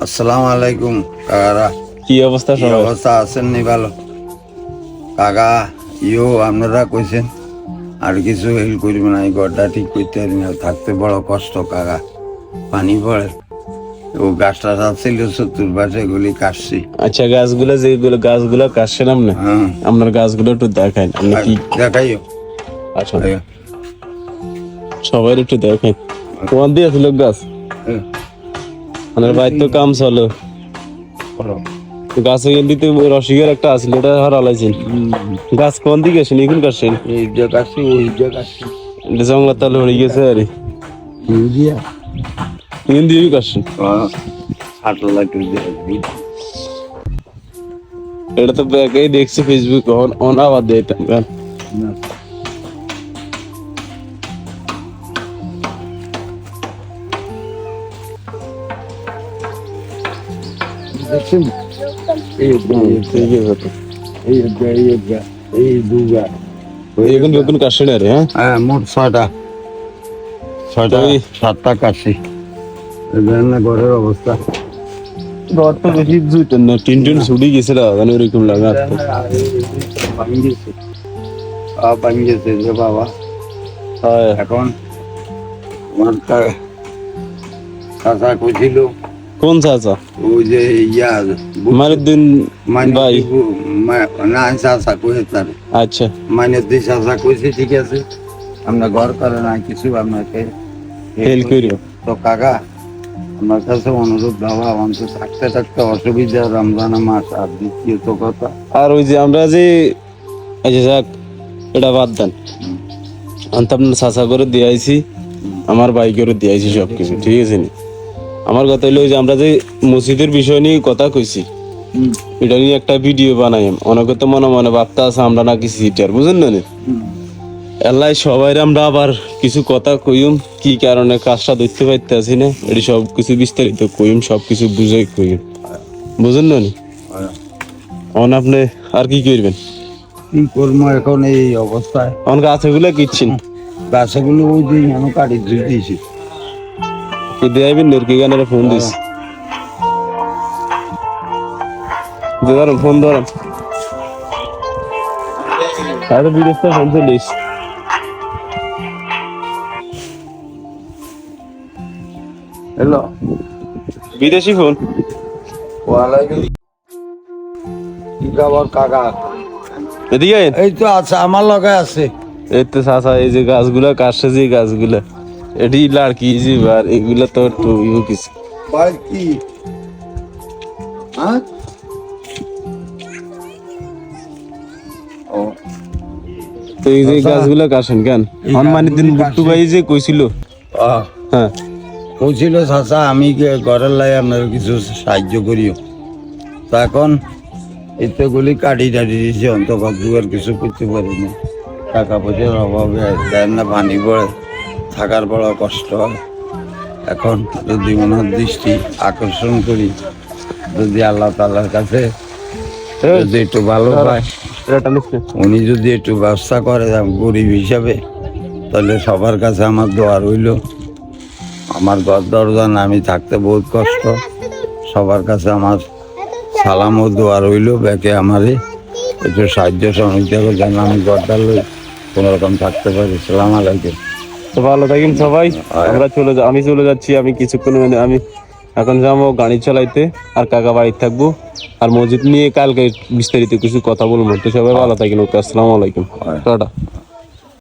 আসসালামু আলাইকুম কাকারা। কি অবস্থা কি সবার? অবস্থা আছেন নি? ভালো কাকা। আপনারা কইছেন আর কিছু হেল্প করবেন না, এই ঘরটা ঠিক করতে পারি না, থাকতে বড় কষ্ট কাকা। পানি পড়ে, ও গাছটা ছিল চতুর্পাশে, এগুলি কাটছি। আচ্ছা, গাছগুলো কাটছেন আপনি? হ্যাঁ, আপনার গাছগুলো একটু দেখান, আপনি কি দেখাইও। আচ্ছা সবাই একটু দেখেন। তোমার দিয়ে ছিল গাছ, আপনার বাড়িতে তো কাম চলো। গাছে দিতে রসিকের একটা আছিল, ওটা হারালাইছেন। গাছ কোন দিকে আসেন, এখন কাটছেন? এই যে কাটছি, ওই যে কাটছি। এটা জঙ্গলার তালে হয়ে গেছে আর এখন দিয়ে কাটছেন। এটা তো ব্যাগেই দেখছি ফেসবুক, অন আবার দিতাম গান। দেখছেন এই দুগা এখন নতুন কাটছেন আরে? হ্যাঁ, মোট ছয়টা ওই 7টা কাটছি। ঘরের অবস্থা ঘর তো বেশি জুইতেন না, টিন ছুটি গেছে মানে ওরকম লাগা। পানি গেছে যে বাবা। হ্যাঁ, এখন আমার চাচা কইছিল, কোন চাচা? ওই যে মারুদ্দিন ভাই? না, চাচা কয়ে তার আচ্ছা মাইনুদ্দিন চাচা কইছে ঠিক আছে, আমরা ঘর করে না কিছু আপনাকে হেল্প করিও। তো কাকা আমার কাছে অনুরোধ, বাবা আমার তো থাকতে থাকতে অসুবিধা, রমজান মাস, আর দ্বিতীয়ত কথা আর ওই যে আমরা যে এই যে যাক এটা বাদ দেন, আমি তো আপনার চাচা করে দিয়েছি, আমার ভাই করে দিয়েছি সবকিছু ঠিক আছে নি। আমার কথা হলো যে আমরা যে মসজিদের বিষয় নিয়ে কথা কইছি, এটা নিয়ে একটা ভিডিও বানাই। অনেকে তো মনে মনে ভাবতে আছে আমরা নাকি সিটার, বুঝেন না? এলাই সবাই আমরা আবার কিছু কথা কইম, কি কারণে কাজটা ধরতে পারতে আছি না, এটি সব কিছু বিস্তারিত কইম, সবকিছু বুঝাই কইম, বুঝেন না? অন আপনি আর কি করবেন? কি করবো এখন এই অবস্থায়? অন গাছগুলো কিচ্ছেন গাছগুলো ওই যে আমি কাটি ধুই দিয়েছি। কি দেয়াবেন কি গানের ফোন দিস, ধরেন ফোন ধরেন, তাহলে বিদেশটা ফোন চলিস। হ্যালো, বিদেশি ফোন। ওয়ালাইকুম। কি খবর কাকা? এদিকে আইন। এই তো আছে, আমার লগে আছে। এই তো চাচা, এই যে গাছগুলা কাটছে, যে গাছগুলা এটি লাড়কি বার এগুলা তো একটু কিছু ভাই কি হ্যাঁ? ও, তো এই যে গাছগুলা কাটেন কেন? হনুমানের দিন বুট্টু ভাই যে কইছিল। হ্যাঁ, কইছিল চাচা আমি ঘরের লাই আপনার কিছু সাহায্য করিও। তো এখন এতগুলি কাটি টাটি দিয়েছি, অন্তত দুয়ার কিছু করতে পারি না, টাকা পয়সার অভাবে দেন না, পানি পড়ে, থাকার বড় কষ্ট হয়। এখন যদি ওনার দৃষ্টি আকর্ষণ করি, যদি আল্লাহ তাআলার কাছে যদি একটু ভালো পায়, উনি যদি একটু ব্যবস্থা করে গরিব হিসাবে, তাহলে সবার কাছে আমার দোয়া রইল। আমার ঘর দরজা না, আমি থাকতে বহুত কষ্ট, সবার কাছে আমার সালাম ও দোয়া রইল, ব্যাকে আমারে একটু সাহায্য সহযোগিতা করে যেন আমি ঘরটা লই কোনো রকম থাকতে পারি। সালাম আলাইকুম। তো ভালো থাকেন সবাই। আমরা আমি চলে যাচ্ছি, আমি কিছুক্ষণ আমি এখন যাবো গাড়ি চালাইতে, আর কাকা বাড়িতে থাকবো, আর মসজিদ নিয়ে কালকে বিস্তারিত কিছু কথা বলবো। তো সবাই ভালো থাকেন, ওকে, আসসালামু আলাইকুম, টাটা।